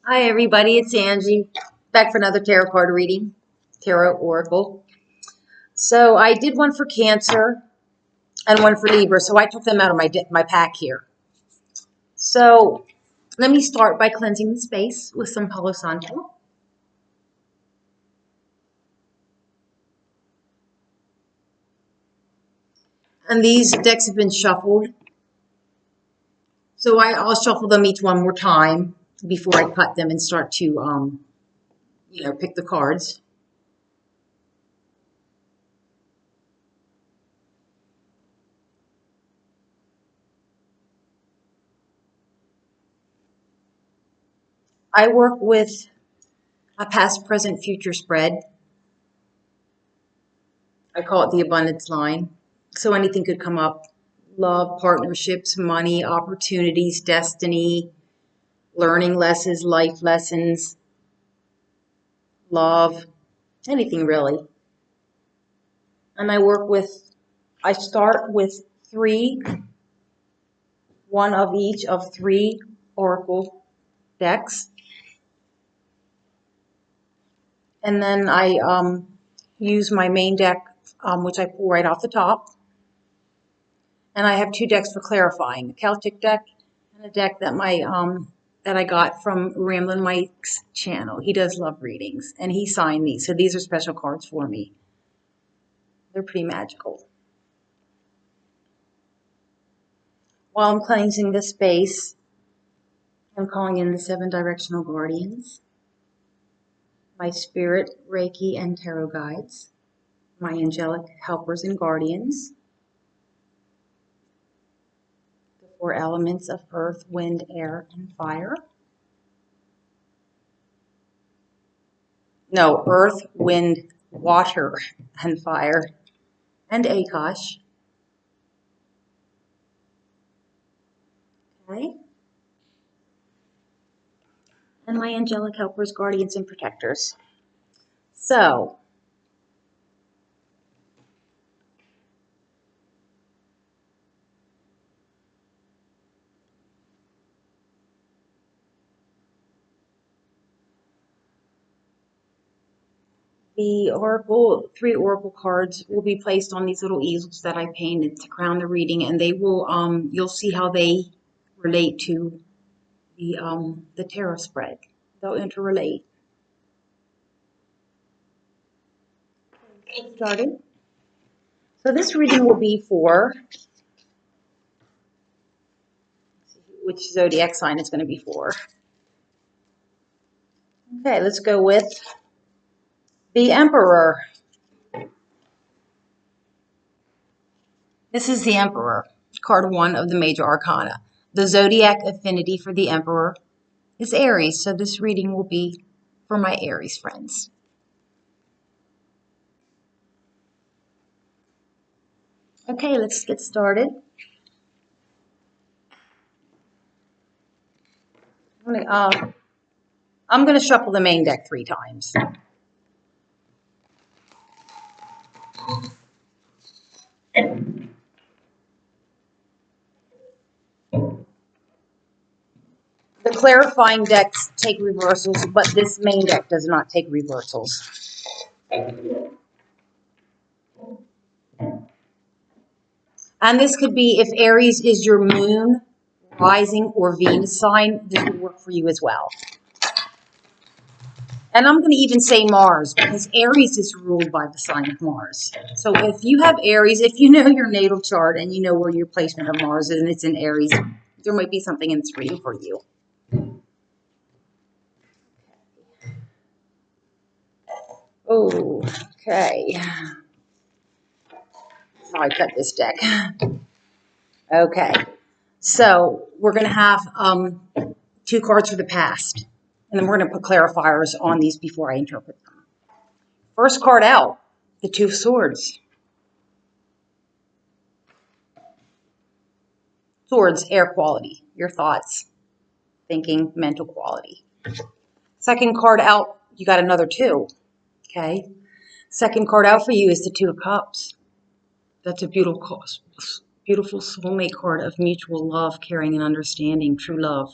Hi everybody, it's Angie, back for another tarot card reading, Tarot Oracle. So I did one for Cancer and one for Libra, so I took them out of my pack here. So let me start by cleansing the space with some Palo Santo. And these decks have been shuffled, so I'll shuffle them each one more time before I cut them and start to, pick the cards. I work with a past, present, future spread. I call it the abundance line. So anything could come up. Love, partnerships, money, opportunities, destiny, learning lessons, life lessons, love, anything really. And I start with one of each of three oracle decks. And then I use my main deck, which I pull right off the top. And I have two decks for clarifying, a Celtic deck and a deck that that I got from Ramblin' Mike's channel. He does love readings, and he signed these. So these are special cards for me. They're pretty magical. While I'm cleansing this space, I'm calling in the 7 directional guardians, my spirit, Reiki, and tarot guides, my angelic helpers and guardians, the 4 elements of earth, wind, air, and fire. No, earth, wind, water, and fire, and Akash. Okay. And my angelic helpers, guardians, and protectors. So, the 3 oracle cards will be placed on these little easels that I painted to crown the reading, and they will, you'll see how they relate to the tarot spread. They'll interrelate. Get started. So this reading will be for, which zodiac sign it's going to be for. Okay, let's go with the Emperor. This is the Emperor, card 1 of the Major Arcana. The zodiac affinity for the Emperor is Aries, so this reading will be for my Aries friends. Okay, let's get started. I'm going to shuffle the main deck 3 times. The clarifying decks take reversals, but this main deck does not take reversals. And this could be, if Aries is your moon, rising, or Venus sign, this would work for you as well. And I'm going to even say Mars, because Aries is ruled by the sign of Mars. So if you have Aries, if you know your natal chart and you know where your placement of Mars is and it's in Aries, there might be something in this reading for you. Oh, okay. That's how I cut this deck. Okay. So we're going to have 2 cards for the past. And then we're going to put clarifiers on these before I interpret them. First card out, the 2 of Swords. Swords, air quality, your thoughts, thinking, mental quality. Second card out, you got another 2. Okay. Second card out for you is the 2 of Cups. That's a beautiful soulmate card of mutual love, caring, and understanding, true love.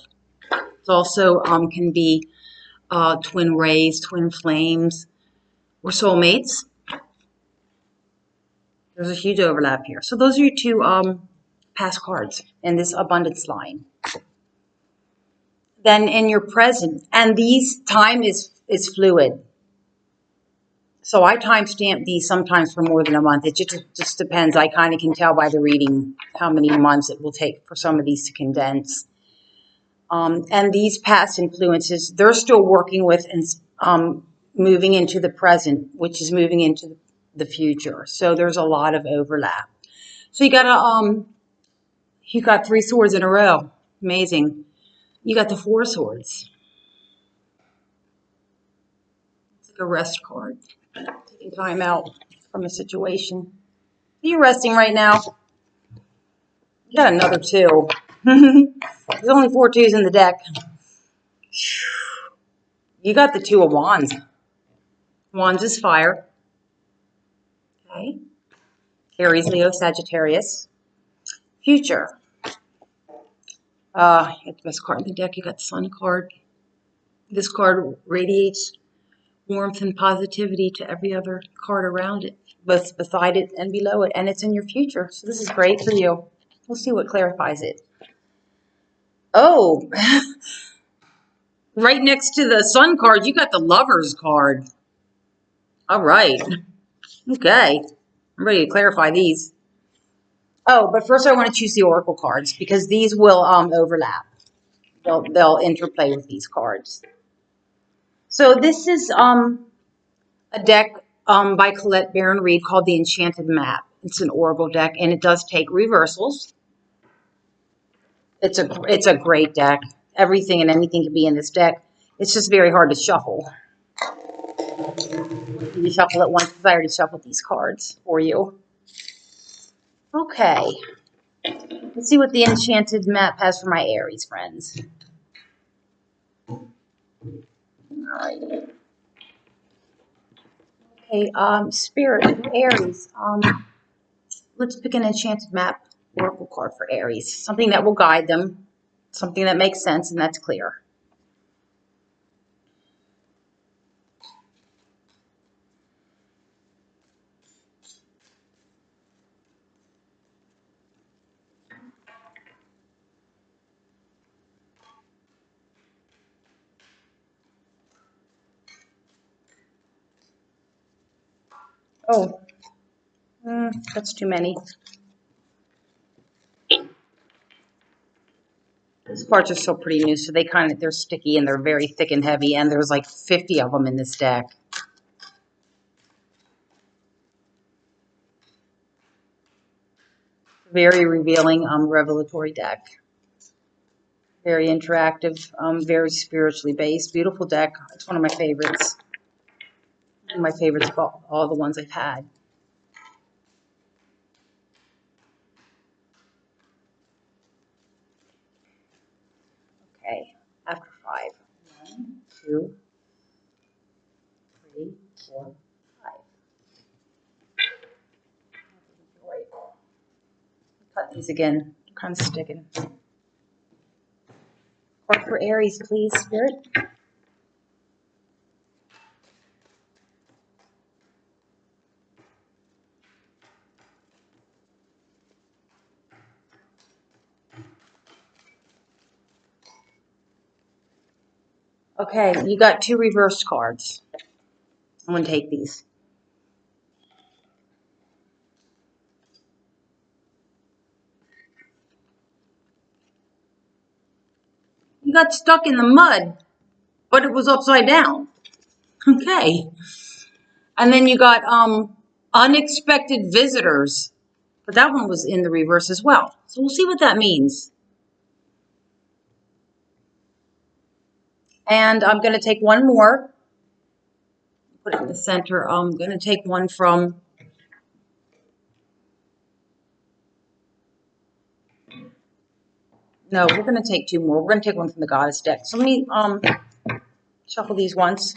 It also can be twin rays, twin flames, or soulmates. There's a huge overlap here. So those are your two past cards in this abundance line. Then in your present, and these time is fluid. So I timestamp these sometimes for more than a month. It just depends. I kind of can tell by the reading how many months it will take for some of these to condense. And these past influences, they're still working with and moving into the present, which is moving into the future. So there's a lot of overlap. So you got 3 swords in a row. Amazing. You got the 4 swords. It's like a rest card. Taking time out from a situation. Are you resting right now? You got another 2. There's only 4 2s in the deck. You got the 2 of Wands. Wands is fire. Okay. Aries, Leo, Sagittarius. Future. You got the best card in the deck. You got the Sun card. This card radiates warmth and positivity to every other card around it, both beside it and below it, and it's in your future. So this is great for you. We'll see what clarifies it. Oh, right next to the Sun card, you got the Lovers card. All right. Okay. I'm ready to clarify these. Oh, but first I want to choose the Oracle cards because these will overlap. They'll interplay with these cards. So this is a deck by Colette Baron Reed called the Enchanted Map. It's an Oracle deck, and it does take reversals. It's a great deck. Everything and anything can be in this deck. It's just very hard to shuffle. You shuffle it once because I already shuffled these cards for you. Okay. Let's see what the Enchanted Map has for my Aries friends. Alright. Okay, Spirit, Aries. Let's pick an Enchanted Map Oracle card for Aries. Something that will guide them. Something that makes sense and that's clear. Oh, that's too many. These parts are still pretty new, so they're sticky and they're very thick and heavy, and there's like 50 of them in this deck. Very revealing, revelatory deck. Very interactive, very spiritually based. Beautiful deck. It's one of my favorites. One of my favorites of all the ones I've had. Okay, after 5. 1, 2, 3, 4, 5. Cut these again. I'm kind of sticking. Card for Aries, please, Spirit. Okay, you got 2 reversed cards. I'm going to take these. You got stuck in the mud, but it was upside down. Okay. And then you got unexpected visitors, but that one was in the reverse as well. So we'll see what that means. And I'm going to take one more. Put it in the center. I'm going to take one from... No, we're going to take 2 more. We're going to take one from the Goddess deck. So let me shuffle these once.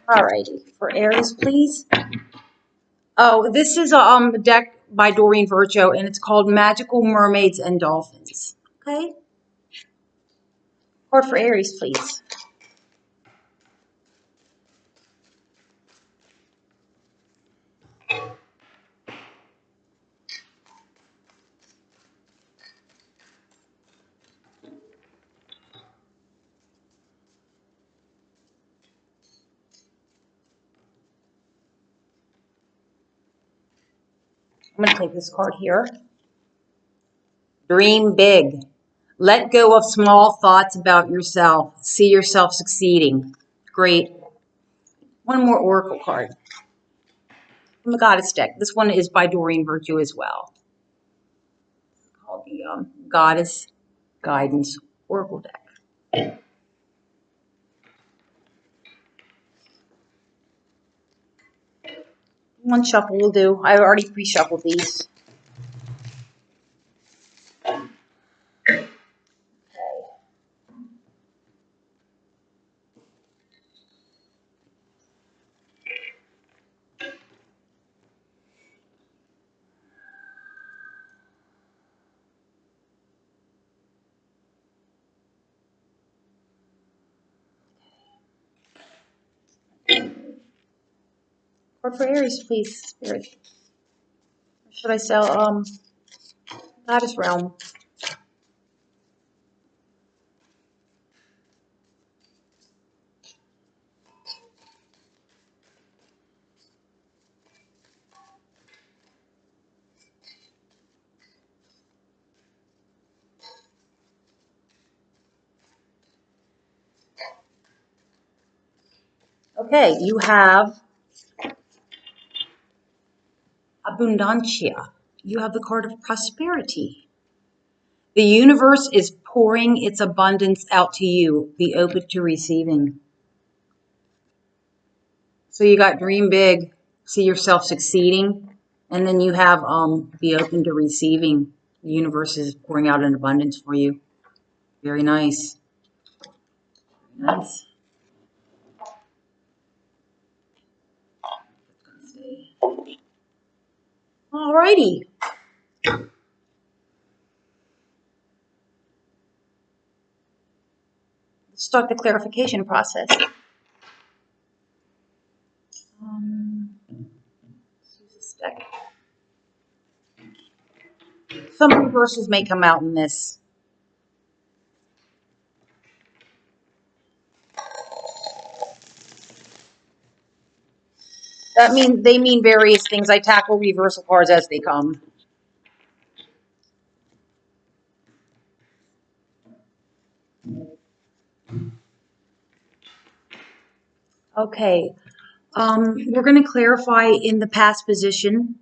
Alrighty. For Aries, please. Oh, this is a deck by Doreen Virchow, and it's called Magical Mermaids and Dolphins. Okay? Card for Aries, please. I'm going to take this card here. Dream big. Let go of small thoughts about yourself. See yourself succeeding. Great. One more Oracle card from the Goddess deck. This one is by Doreen Virtue as well. It's called the Goddess Guidance Oracle deck. One shuffle will do. I already pre-shuffled these. Card for Aries, please, Spirit. Or should I sell Goddess Realm? Okay, you have Abundancia. You have the card of prosperity. The universe is pouring its abundance out to you. Be open to receiving. So you got dream big, see yourself succeeding, and then you have be open to receiving. The universe is pouring out an abundance for you. Very nice. Very nice. Alrighty. Let's start the clarification process. Let's use this deck. Some reversals may come out in this. They mean various things. I tackle reversal cards as they come. Okay. We're going to clarify in the past position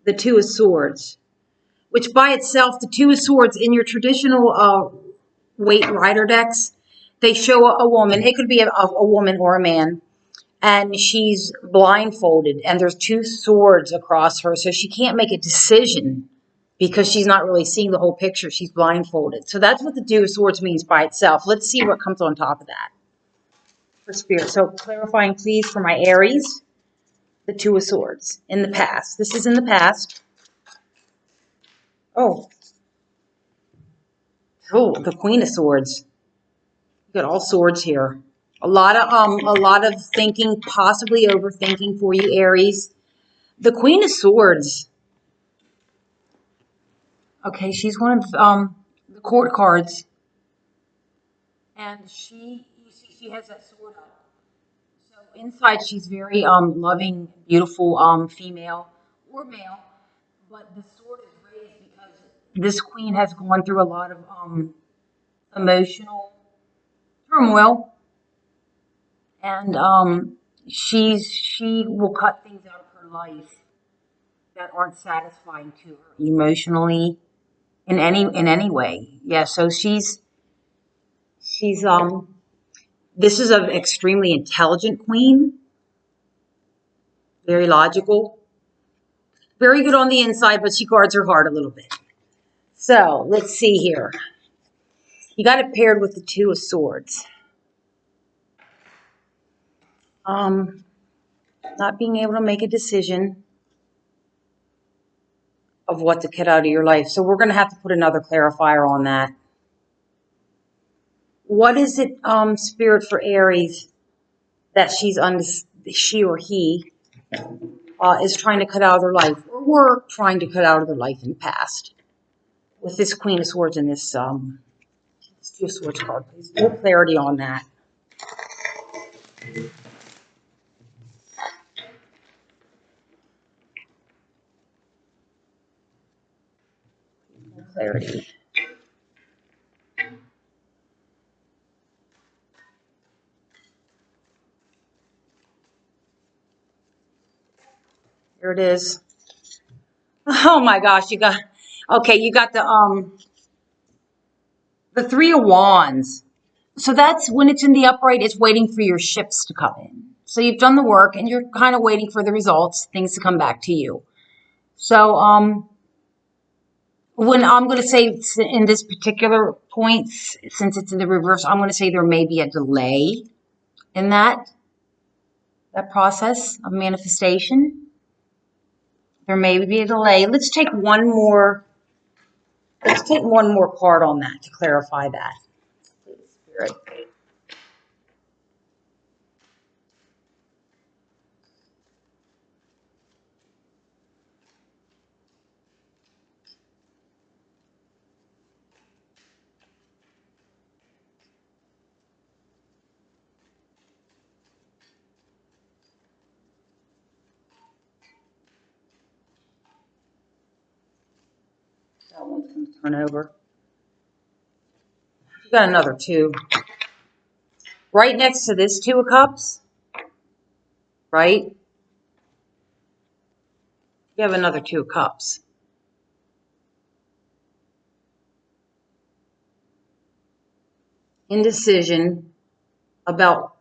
the Two of Swords, which by itself, the Two of Swords in your traditional Waite Rider decks, they show a woman. It could be a woman or a man. And she's blindfolded, and there's two swords across her, so she can't make a decision because she's not really seeing the whole picture. She's blindfolded. So that's what the Two of Swords means by itself. Let's see what comes on top of that for Spirit. So clarifying, please, for my Aries, the Two of Swords in the past. This is in the past. Oh, the Queen of Swords. You got all swords here. A lot of thinking, possibly overthinking for you, Aries. The Queen of Swords. Okay, she's one of the court cards, and you see, she has that sword up. So inside, she's very loving, beautiful female or male, but the sword is raised because this queen has gone through a lot of emotional turmoil, and she will cut things out of her life that aren't satisfying to her emotionally in any way. Yeah, so she's this is an extremely intelligent queen, very logical, very good on the inside, but she guards her heart a little bit. So let's see here. You got it paired with the Two of Swords. Not being able to make a decision of what to cut out of your life. So we're going to have to put another clarifier on that. What is it, Spirit, for Aries that she or he is trying to cut out of their life, or were trying to cut out of their life in the past? With this Queen of Swords and this Two of Swords card, please. More clarity on that. More clarity. Here it is. Oh my gosh, you got the Three of Wands. So that's when it's in the upright, it's waiting for your shifts to come in. So you've done the work and you're kind of waiting for the results, things to come back to you. So when I'm going to say in this particular point, since it's in the reverse, I'm going to say there may be a delay in that process of manifestation. There may be a delay. Let's take one more card on that to clarify that. Please, Spirit. That one's going to turn over. You got another two. Right next to this Two of Cups, right? You have another Two of Cups. Indecision about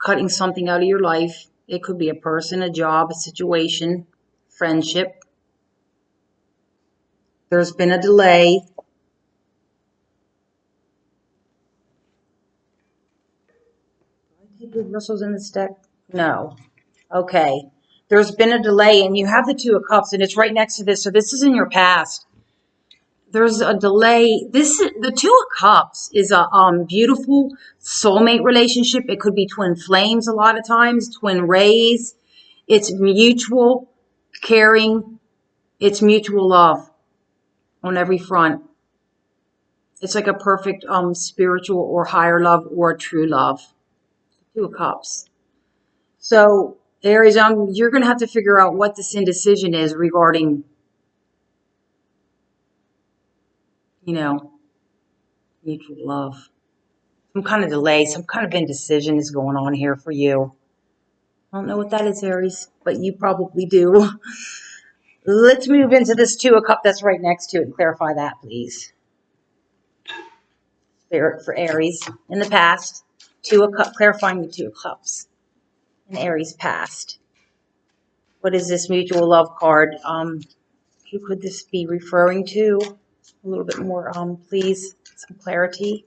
cutting something out of your life. It could be a person, a job, a situation, friendship. There's been a delay. Did I take reversals in this deck? No. Okay. There's been a delay, and you have the Two of Cups, and it's right next to this. So this is in your past. There's a delay. The Two of Cups is a beautiful soulmate relationship. It could be twin flames a lot of times, twin rays. It's mutual caring. It's mutual love on every front. It's like a perfect spiritual or higher love or a true love. Two of Cups. So Aries, you're going to have to figure out what this indecision is regarding, mutual love. Some kind of delay, some kind of indecision is going on here for you. I don't know what that is, Aries, but you probably do. Let's move into this Two of Cups that's right next to it and clarify that, please. Spirit, for Aries in the past. Two of Cups, clarifying the Two of Cups in Aries past. What is this mutual love card? Who could this be referring to? A little bit more, please, some clarity.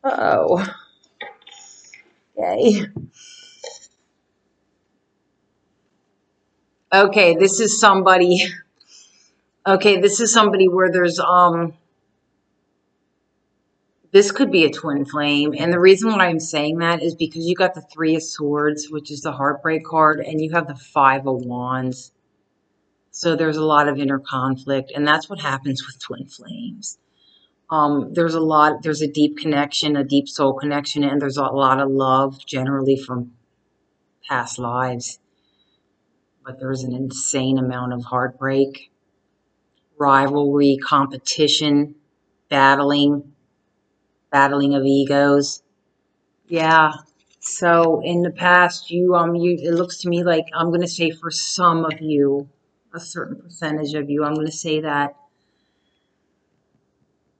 Uh-oh. Okay. Okay, this is somebody. Okay, this is somebody where there's this could be a twin flame, and the reason why I'm saying that is because you got the Three of Swords, which is the heartbreak card, and you have the Five of Wands. So there's a lot of inner conflict, and that's what happens with twin flames. There's a deep connection, a deep soul connection, and there's a lot of love generally from past lives. But there's an insane amount of heartbreak, rivalry, competition, battling of egos. Yeah. So in the past, it looks to me like, I'm going to say for some of you, a certain percentage of you, I'm going to say that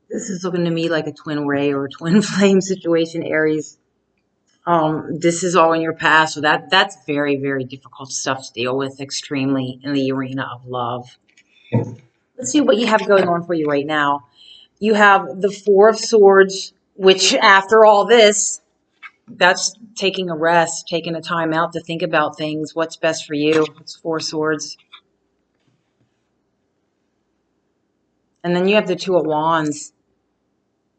this is looking to me like a twin ray or a twin flame situation, Aries. This is all in your past, so that's very, very difficult stuff to deal with, extremely in the arena of love. Let's see what you have going on for you right now. You have the Four of Swords, which after all this, that's taking a rest, taking a time out to think about things. What's best for you? It's Four of Swords. And then you have the Two of Wands.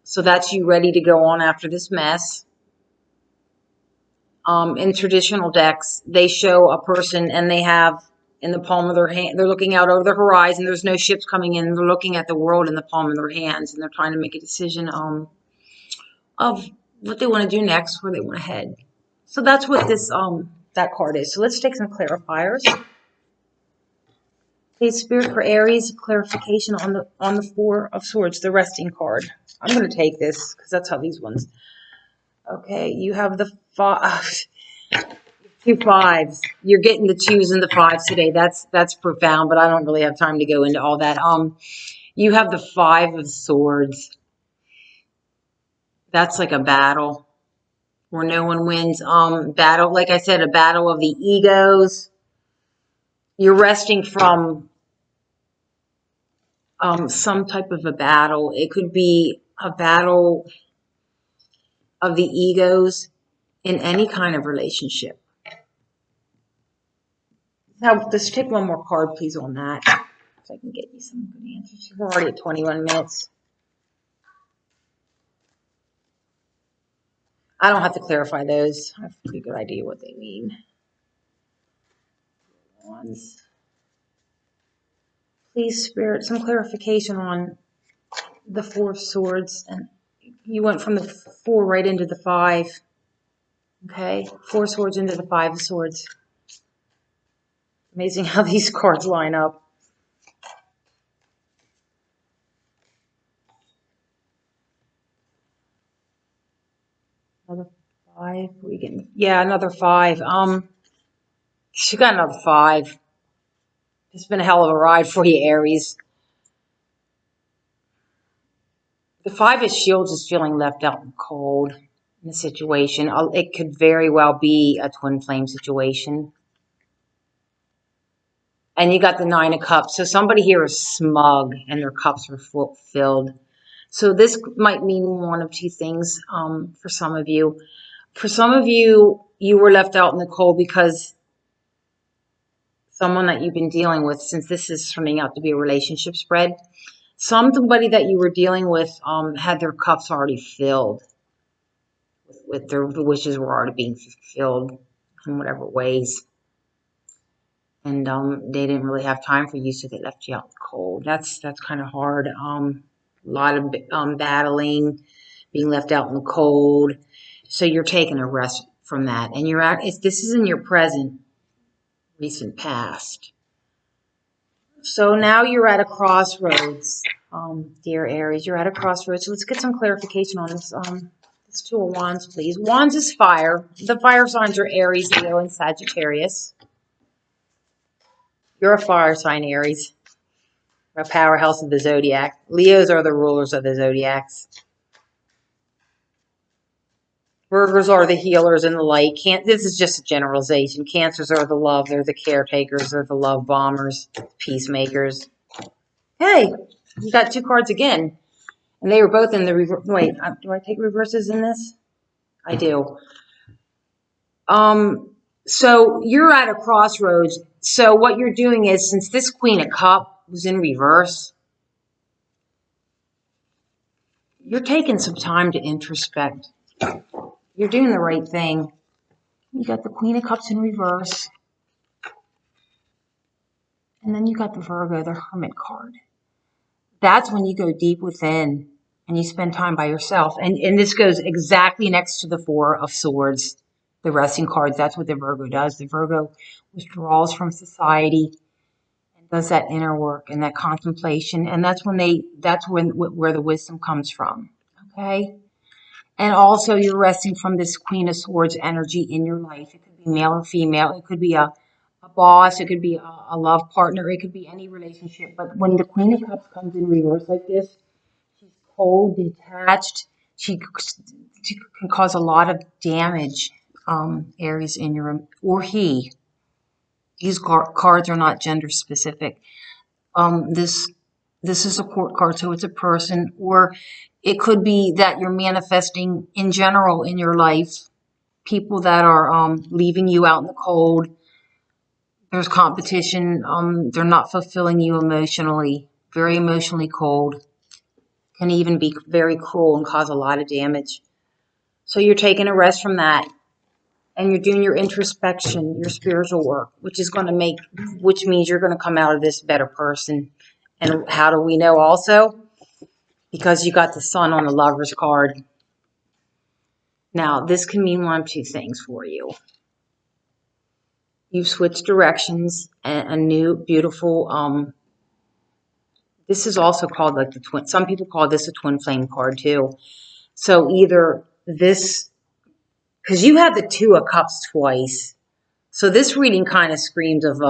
So that's you ready to go on after this mess. In traditional decks, they show a person and they have in the palm of their hand, they're looking out over the horizon. There's no ships coming in. They're looking at the world in the palm of their hands, and they're trying to make a decision of what they want to do next, where they want to head. So that's what this that card is. So let's take some clarifiers. Please, Spirit, for Aries, clarification on the Four of Swords, the resting card. I'm going to take this because that's how these ones. Okay, you have the two fives. You're getting the twos and the fives today. That's profound, but I don't really have time to go into all that. You have the Five of Swords. That's like a battle where no one wins. Battle, like I said, a battle of the egos. You're resting from some type of a battle. It could be a battle of the egos in any kind of relationship. Now, let's take one more card, please, on that, so I can get you some good answers. We're already at 21 minutes. I don't have to clarify those. I have a pretty good idea what they mean. Wands. Please, Spirit, some clarification on the Four of Swords. And you went from the four right into the five. Okay, Four Swords into the Five of Swords. Amazing how these cards line up. Another five. What are we getting? Yeah, another five. She got another five. It's been a hell of a ride for you, Aries. The Five of Shields is feeling left out in the cold in the situation. It could very well be a twin flame situation. And you got the Nine of Cups. So somebody here is smug and their cups are filled. So this might mean one of two things for some of you. For some of you, you were left out in the cold because someone that you've been dealing with, since this is turning out to be a relationship spread, somebody that you were dealing with had their cups already filled. With their wishes were already being fulfilled in whatever ways. And they didn't really have time for you, so they left you out in the cold. That's kind of hard. A lot of battling, being left out in the cold. So you're taking a rest from that. And you're at, this is in your present, recent past. So now you're at a crossroads, dear Aries. You're at a crossroads. So let's get some clarification on this. This Two of Wands, please. Wands is fire. The fire signs are Aries, Leo, and Sagittarius. You're a fire sign, Aries. A powerhouse of the zodiac. Leos are the rulers of the zodiacs. Virgos are the healers and the light. This is just a generalization. Cancers are the love. They're the caretakers. They're the love bombers, peacemakers. Hey, you got two cards again. And they were both in the reverse. Wait, do I take reverses in this? I do. So you're at a crossroads. So what you're doing is, since this Queen of Cups was in reverse, you're taking some time to introspect. You're doing the right thing. You got the Queen of Cups in reverse. And then you got the Virgo, the Hermit card. That's when you go deep within and you spend time by yourself. And this goes exactly next to the Four of Swords, the resting cards. That's what the Virgo does. The Virgo withdraws from society and does that inner work and that contemplation. And that's where the wisdom comes from. Okay? And also you're resting from this Queen of Swords energy in your life. It could be male or female. It could be a boss. It could be a love partner. It could be any relationship. But when the Queen of Cups comes in reverse like this, cold, detached. She can cause a lot of damage Aries in your, or he. These cards are not gender specific. This is a court card, so it's a person, or it could be that you're manifesting in general in your life people that are leaving you out in the cold. There's competition. They're not fulfilling you emotionally. Very emotionally cold. Can even be very cruel and cause a lot of damage. So you're taking a rest from that, and you're doing your introspection, your spiritual work, which means you're going to come out of this a better person. And how do we know also? Because you got the Sun on the Lover's card. Now, this can mean one of two things for you. You've switched directions, and a new, beautiful, this is also called like the twin, some people call this a twin flame card too. So either this, because you have the Two of Cups twice. So this reading kind of screams of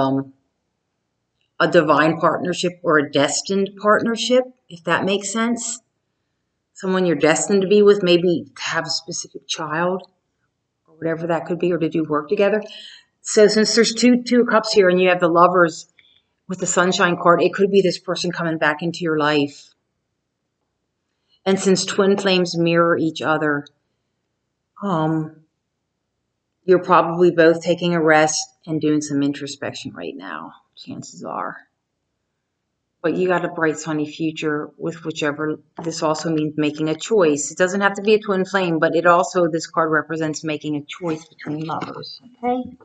a divine partnership or a destined partnership, if that makes sense. Someone you're destined to be with, maybe to have a specific child or whatever that could be, or to do work together. So since there's two of Cups here and you have the Lovers with the Sunshine card, it could be this person coming back into your life. And since twin flames mirror each other, you're probably both taking a rest and doing some introspection right now, chances are. But you got a bright, sunny future with whichever. This also means making a choice. It doesn't have to be a twin flame, but it also, this card represents making a choice between lovers, okay?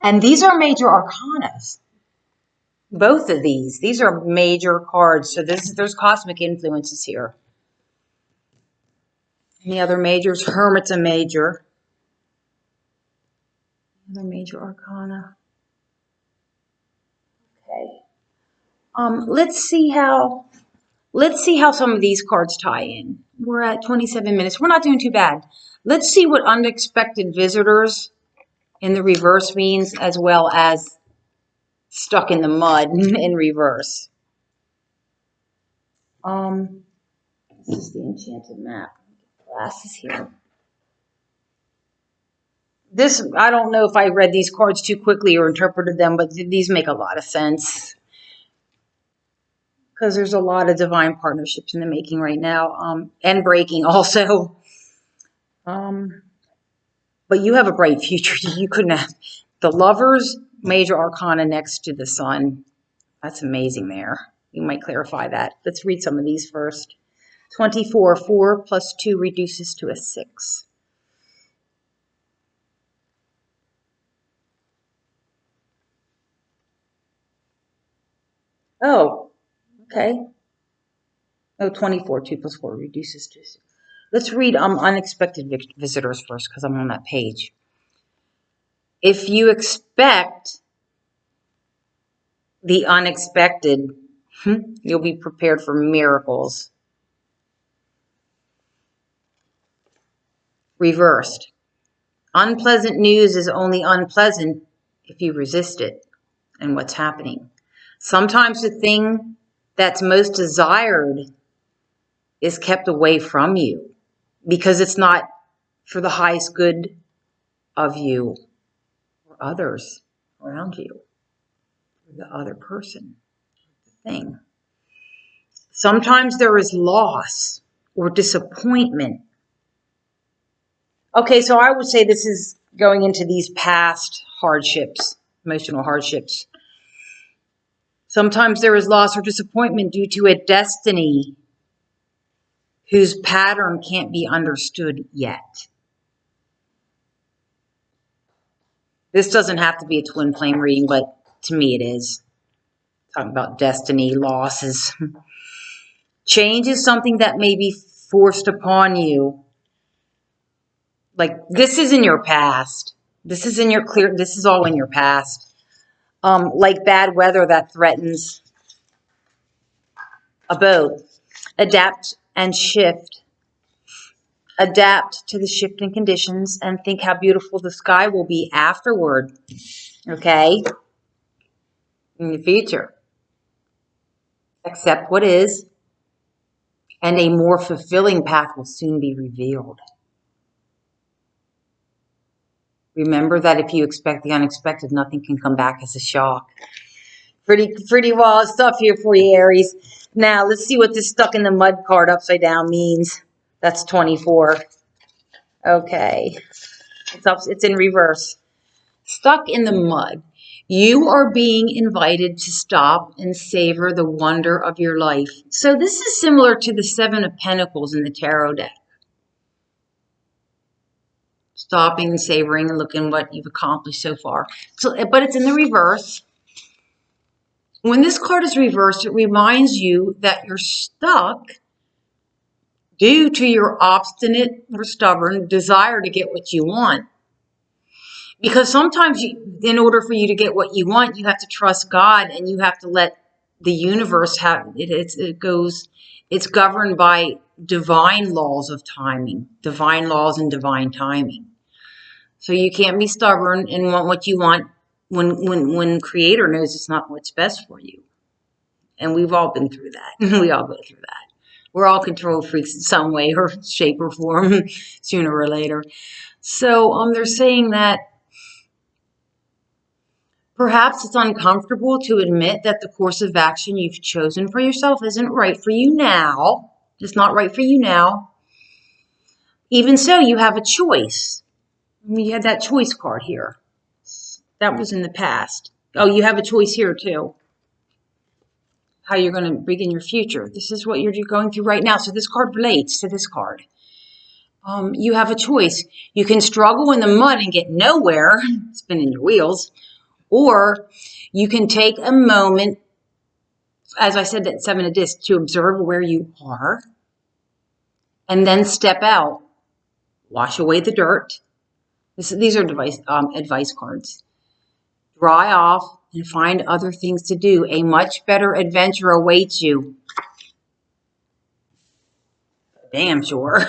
And these are major arcanas. Both of these are major cards. So there's cosmic influences here. Any other majors? Hermit's a major. Another major arcana. Okay. Let's see how some of these cards tie in. We're at 27 minutes. We're not doing too bad. Let's see what unexpected visitors in the reverse means, as well as stuck in the mud in reverse. This is the enchanted map. Glasses here. This, I don't know if I read these cards too quickly or interpreted them, but these make a lot of sense. Because there's a lot of divine partnerships in the making right now, and breaking also. But you have a bright future. You couldn't have the Lovers, major arcana next to the Sun. That's amazing there. You might clarify that. Let's read some of these first. 24, 4 plus 2 reduces to a 6. Oh, okay. Oh, 24, 2 plus 4 reduces to 6. Let's read unexpected visitors first, because I'm on that page. If you expect the unexpected, you'll be prepared for miracles. Reversed. Unpleasant news is only unpleasant if you resist it and what's happening. Sometimes the thing that's most desired is kept away from you because it's not for the highest good of you or others around you, or the other person, the thing. Sometimes there is loss or disappointment. Okay, so I would say this is going into these past hardships, emotional hardships. Sometimes there is loss or disappointment due to a destiny whose pattern can't be understood yet. This doesn't have to be a twin flame reading, but to me it is. Talking about destiny, losses. Change is something that may be forced upon you. Like, this is in your past. This is in your this is all in your past. Like bad weather that threatens a boat. Adapt and shift. Adapt to the shifting conditions and think how beautiful the sky will be afterward. Okay? In the future. Accept what is, and a more fulfilling path will soon be revealed. Remember that if you expect the unexpected, nothing can come back as a shock. Pretty wild stuff here for you, Aries. Now, let's see what this stuck in the mud card upside down means. That's 24. Okay. It's in reverse. Stuck in the mud. You are being invited to stop and savor the wonder of your life. So this is similar to the Seven of Pentacles in the Tarot deck. Stopping and savoring and looking what you've accomplished so far. So, but it's in the reverse. When this card is reversed, it reminds you that you're stuck due to your obstinate or stubborn desire to get what you want. Because sometimes, in order for you to get what you want, you have to trust God and you have to let the universe have it. It's governed by divine laws of timing, divine laws and divine timing. So you can't be stubborn and want what you want when Creator knows it's not what's best for you. And we've all been through that. We all go through that. We're all control freaks in some way or shape or form, sooner or later. So they're saying that perhaps it's uncomfortable to admit that the course of action you've chosen for yourself isn't right for you now. It's not right for you now. Even so, you have a choice. You had that choice card here. That was in the past. Oh, you have a choice here too. How you're going to begin your future. This is what you're going through right now. So this card relates to this card. You have a choice. You can struggle in the mud and get nowhere, spinning your wheels, or you can take a moment, as I said, that Seven of Discs, to observe where you are and then step out. Wash away the dirt. These are advice cards. Dry off and find other things to do. A much better adventure awaits you. Damn sure.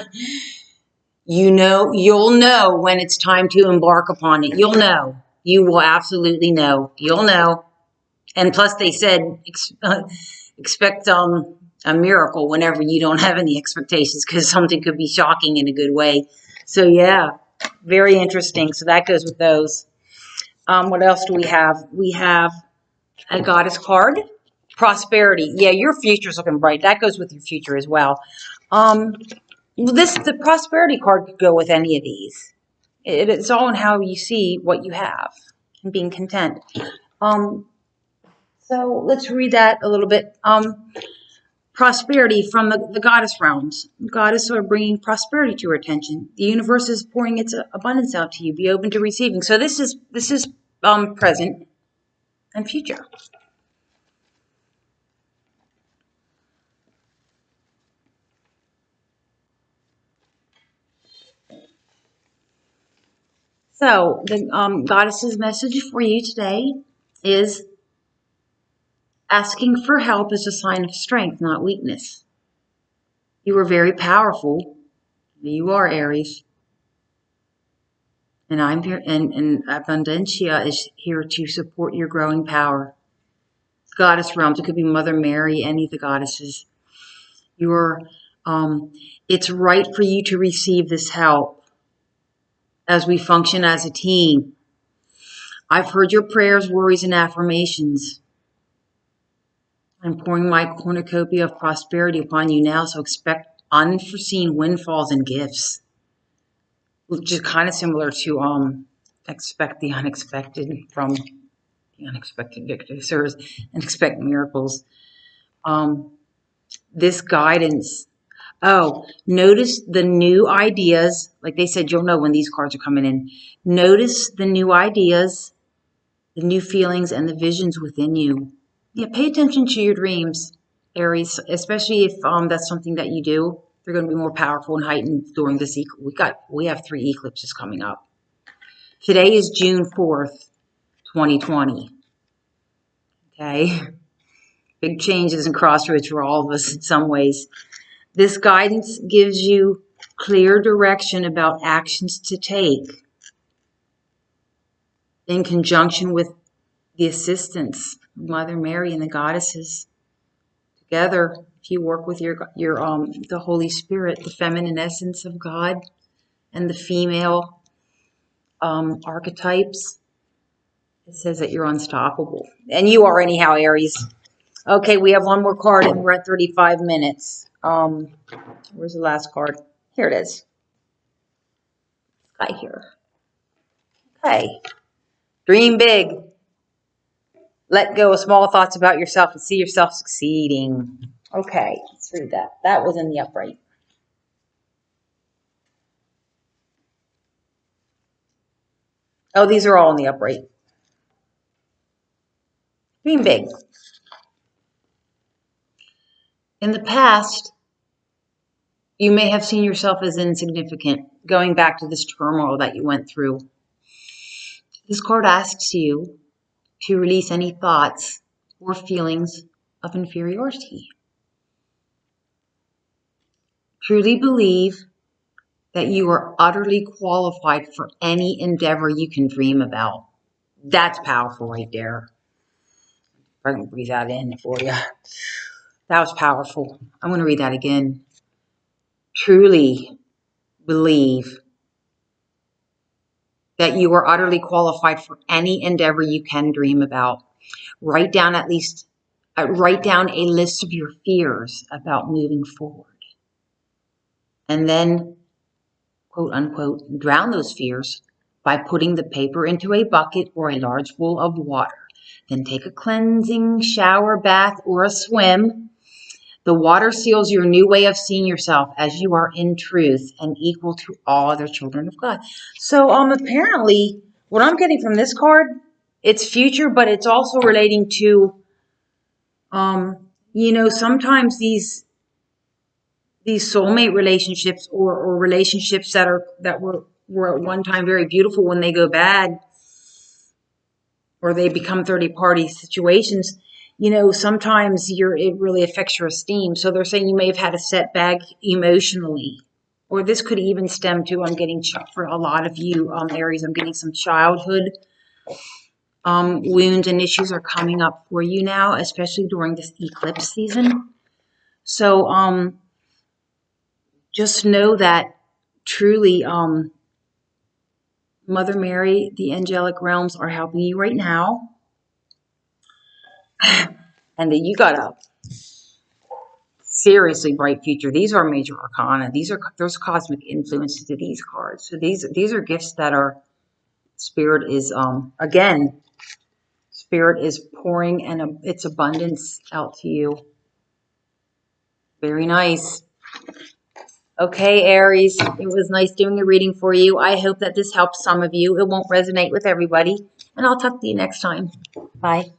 You'll know when it's time to embark upon it. You'll know. You will absolutely know. You'll know. And plus they said, expect a miracle whenever you don't have any expectations, because something could be shocking in a good way. So yeah, very interesting. So that goes with those. What else do we have? We have a goddess card. Prosperity. Yeah, your future's looking bright. That goes with your future as well. The prosperity card could go with any of these. It's all in how you see what you have and being content. So let's read that a little bit. Prosperity from the goddess realms. Goddess are bringing prosperity to your attention. The universe is pouring its abundance out to you. Be open to receiving. So this is present and future. So the goddess's message for you today is asking for help is a sign of strength, not weakness. You are very powerful. You are Aries. And I'm here, and Abundancia is here to support your growing power. Goddess realms, it could be Mother Mary, any of the goddesses. It's right for you to receive this help as we function as a team. I've heard your prayers, worries, and affirmations. I'm pouring my cornucopia of prosperity upon you now, so expect unforeseen windfalls and gifts. Which is kind of similar to expect the unexpected from the unexpected victors and expect miracles. This guidance. Oh, notice the new ideas. Like they said, you'll know when these cards are coming in. Notice the new ideas, the new feelings, and the visions within you. Yeah, pay attention to your dreams, Aries, especially if that's something that you do. They're going to be more powerful and heightened during this. We have 3 eclipses coming up. Today is June 4th, 2020. Okay. Big changes and crossroads for all of us in some ways. This guidance gives you clear direction about actions to take in conjunction with the assistance of Mother Mary and the goddesses. Together, if you work with the Holy Spirit, the feminine essence of God, and the female archetypes. It says that you're unstoppable. And you are anyhow, Aries. Okay, we have one more card and we're at 35 minutes. Where's the last card? Here it is. Right here. Okay. Dream big. Let go of small thoughts about yourself and see yourself succeeding. Okay, let's read that. That was in the upright. Oh, these are all in the upright. Dream big. In the past, you may have seen yourself as insignificant, going back to this turmoil that you went through. This card asks you to release any thoughts or feelings of inferiority. Truly believe that you are utterly qualified for any endeavor you can dream about. That's powerful right there. I'm going to breathe that in for you. That was powerful. I'm going to read that again. Truly believe that you are utterly qualified for any endeavor you can dream about. Write down a list of your fears about moving forward. And then, quote unquote, drown those fears by putting the paper into a bucket or a large bowl of water. Then take a cleansing shower, bath, or a swim. The water seals your new way of seeing yourself as you are in truth and equal to all other children of God. So apparently what I'm getting from this card, it's future, but it's also relating to sometimes these soulmate relationships or relationships that were at one time very beautiful, when they go bad or they become 30-party situations, sometimes it really affects your esteem. So they're saying you may have had a setback emotionally, or this could even stem to, I'm getting, for a lot of you, Aries, I'm getting some childhood wounds and issues are coming up for you now, especially during this eclipse season. So just know that truly Mother Mary, the angelic realms are helping you right now. And that you got a seriously bright future. These are major arcana. There's cosmic influences to these cards. So these are gifts that are Spirit is Spirit is pouring and its abundance out to you. Very nice. Okay, Aries, it was nice doing a reading for you. I hope that this helps some of you. It won't resonate with everybody. And I'll talk to you next time. Bye.